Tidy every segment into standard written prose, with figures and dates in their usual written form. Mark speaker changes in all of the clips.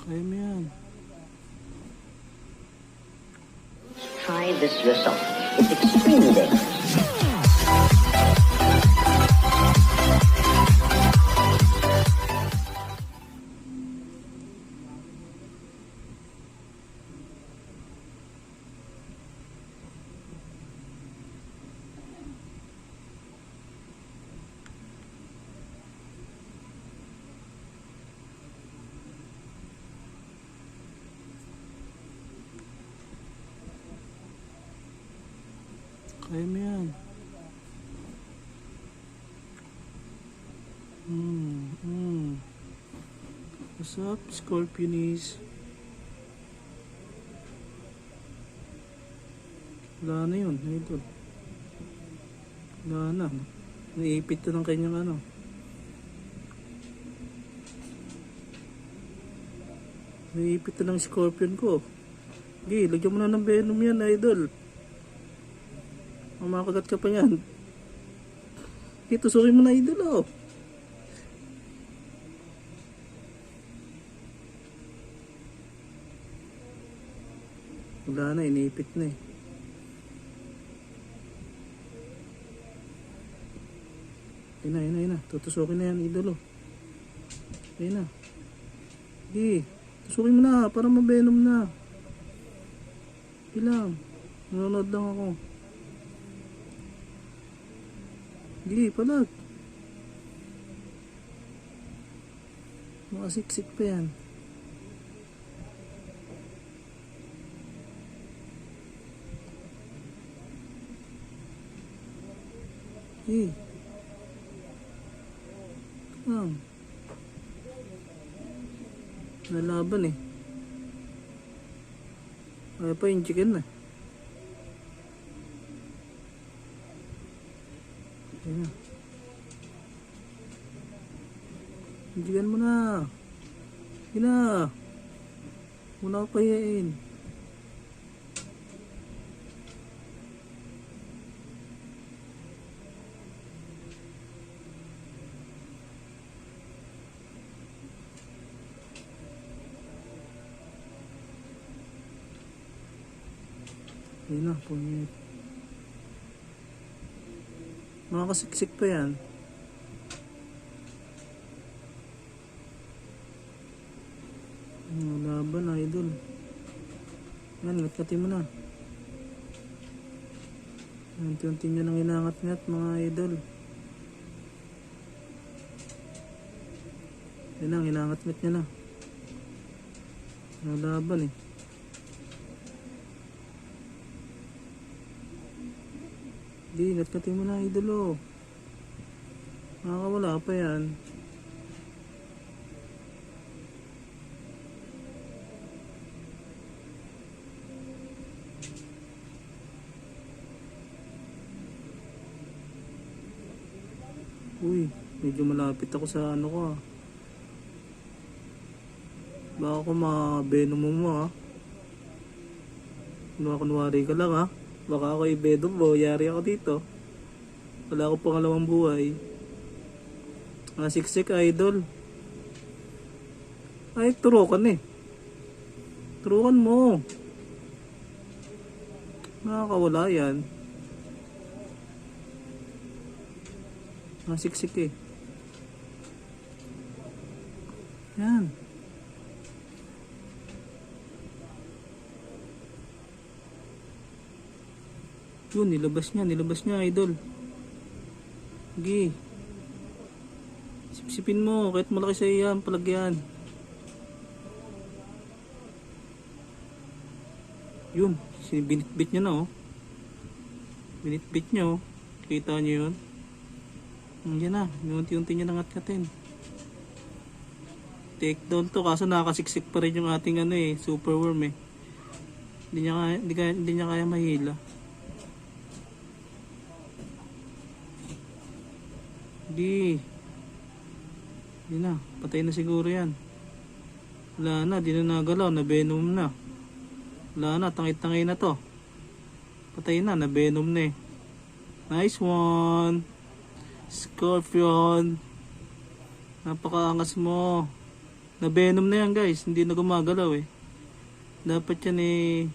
Speaker 1: Kaya mo yan.
Speaker 2: Try this yourself. It's extremely dangerous.
Speaker 1: Kaya mo yan. What's up, Scorpionis? Wala na yun, idol. Wala na. Naiipit to ng kanyang ano. Naiipit to ng Scorpion ko. Okay, lagyan mo na ng venom yan, idol. Makagat ka pa yan. Okay, tusukin mo na, idol, oh. Wala na, iniipit na eh. Ayun na. Tutusukin na yan, idol, oh. Ayun na. Okay, tusukin mo na para mabenom na. Ilang. Nanonood lang ako. Hindi, palag. Makasiksik pa yan. Eh. Nalaban eh. Ay pa yung chicken na. Ayan na. Hindigan mo na. Hindi na. Muna ko pahiyain. Ayan na, punyet. Makakasiksik pa yan. Laban, idol. Yan, ngat-ngatin mo na. Unti-unti nyo nang inangat-ngat, mga idol. Yan lang, inangat-ngat nyo na. Laban eh. Di, ngat-ngatin mo na, idol, oh. Makakawala pa yan. Uy, medyo malapit ako sa ano ko, ah. Baka ako ma-venom mo, ah. Kunwari ka lang, ah. Baka ako i-venom mo, yari ako dito. Wala akong pangalawang buhay. Siksik, idol. Ay, turukan eh. Turukan mo. Nakakawala yan. Siksik eh. Yan. Yun, nilabas niya, idol. Sige. Sipsipin mo, kahit malaki sa iyan, palagyan. Yun, binitbit niya na, oh. Binitbit niya, oh. Kita niyo yun? Yan na, unti-unti niya nangat-ngatin. Take down to, kaso nakakasiksik pa rin yung ating ano eh, superworm eh. Hindi niya kaya mahila. Hindi na, patay na siguro yan. Wala na, di na nagalaw, na venom na. Wala na, tangit-tangay na to. Patay na venom na eh. Nice one, Scorpion. Napakaangas mo. Na venom na yan guys, hindi na gumagalaw eh. Dapat yan eh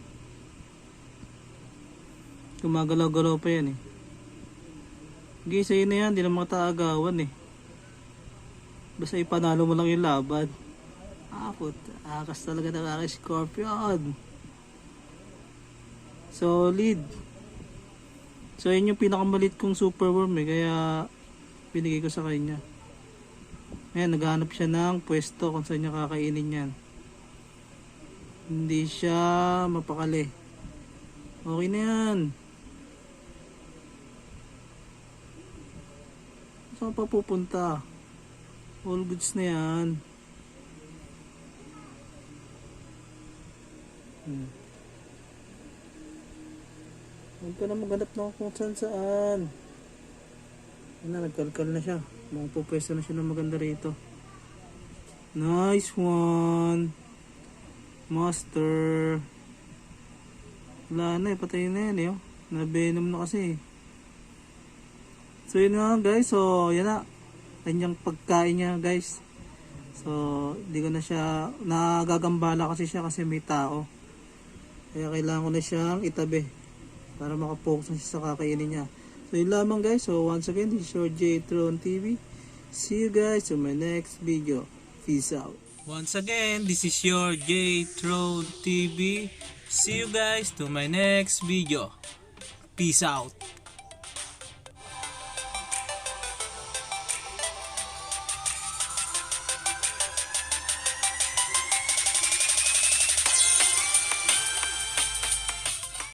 Speaker 1: gumagalaw-galaw pa yan eh. Guys, ayun na yan, hindi na makataagawan eh. Basta ipanalo mo lang yung laban. Akas talaga ng aking Scorpion. Solid. So yun yung pinakamalit kong superworm eh, kaya binigay ko sa kanya. Ayan, naghahanap siya ng pwesto kung saan niya kakainin yan. Hindi siya mapakali. Okay na yan. Saan pa pupunta? All goods na yan. Huwag ka na maghanap ng kung saan saan. Yan na, nagkalkal na siya. Mukhang pupwesto na siya ng maganda rito. Nice one. Master. Wala na eh, patay na yan eh. Oh. Na-venom na kasi eh. So yun nga guys, so yan na. Kanyang pagkain niya guys. So hindi ko na siya, nagagambala kasi siya kasi may tao. Kaya kailangan ko na siyang itabi para makapokus na siya sa kakainin niya. So yun lamang guys. So once again, this is your J-Tron TV. See you guys in my next video. Peace out. Once again, this is your J-Tron TV. See you guys to my next video. Peace out.